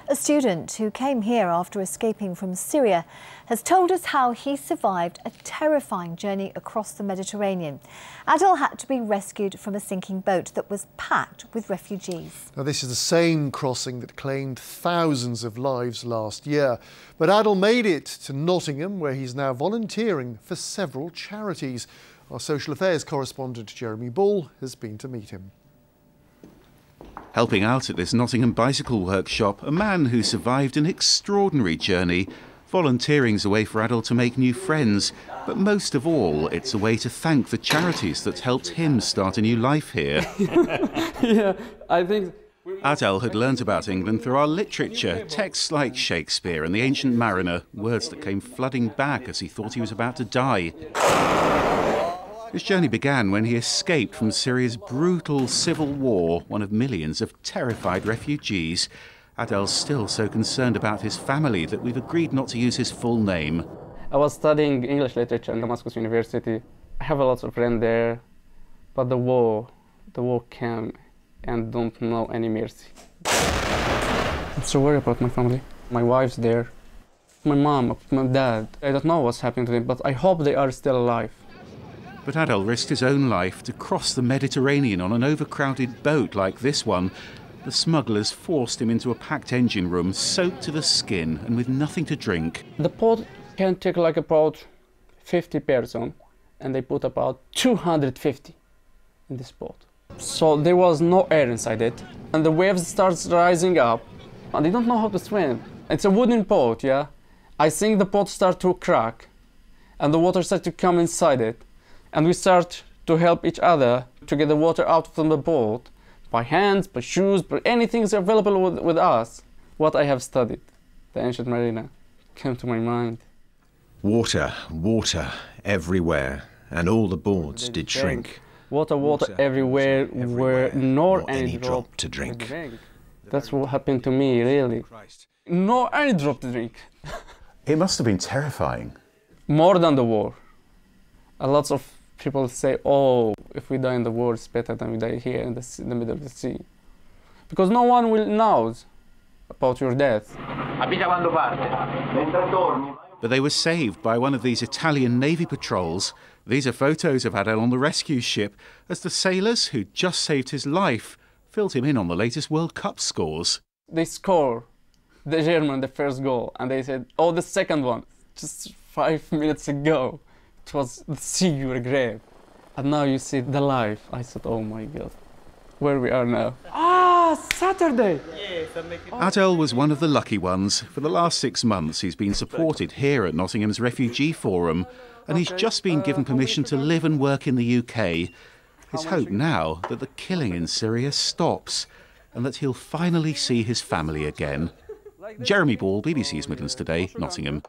A student who came here after escaping from Syria has told us how he survived a terrifying journey across the Mediterranean. Adel had to be rescued from a sinking boat that was packed with refugees. Now, this is the same crossing that claimed thousands of lives last year. But Adel made it to Nottingham, where he's now volunteering for several charities. Our social affairs correspondent Jeremy Ball has been to meet him. Helping out at this Nottingham bicycle workshop, a man who survived an extraordinary journey. Volunteering's a way for Adel to make new friends, but most of all, it's a way to thank the charities that helped him start a new life here. Yeah, I think... Adel had learnt about England through our literature, texts like Shakespeare and The Ancient Mariner, words that came flooding back as he thought he was about to die. His journey began when he escaped from Syria's brutal civil war, one of millions of terrified refugees. Adel's still so concerned about his family that we've agreed not to use his full name. I was studying English literature at Damascus University. I have a lot of friends there, but the war came and don't know any mercy. I'm so worried about my family. My wife's there, my mom, my dad. I don't know what's happening to them, but I hope they are still alive. But Adel risked his own life to cross the Mediterranean on an overcrowded boat like this one. The smugglers forced him into a packed engine room, soaked to the skin and with nothing to drink. The boat can take like about 50 persons, and they put about 250 in this boat. So there was no air inside it, and the waves starts rising up, and they don't know how to swim. It's a wooden boat, yeah? I think the boat starts to crack, and the water starts to come inside it. And we start to help each other to get the water out from the boat by hands, by shoes, by anything is available with us. What I have studied, the ancient mariner, came to my mind. Water, water everywhere, and all the boards did shrink. Water everywhere, where nor any drop to drink. That's what happened to me, really. Nor any drop to drink. It must have been terrifying. More than the war. A lot of people say, oh, if we die in the war, it's better than we die here in the middle of the sea. Because no one will know about your death. But they were saved by one of these Italian Navy patrols. These are photos of Adel on the rescue ship as the sailors who just saved his life filled him in on the latest World Cup scores. They score the German, the first goal, and they said, oh, the second one, just 5 minutes ago. It was the sea your grave, and now you see the life. I said, oh my God, where we are now. Ah, Saturday! Adel was one of the lucky ones. For the last 6 months, he's been supported here at Nottingham's Refugee Forum, and he's just been given permission to live and work in the UK. His hope now that the killing in Syria stops, and that he'll finally see his family again. Jeremy Ball, BBC East Midlands Today, Nottingham.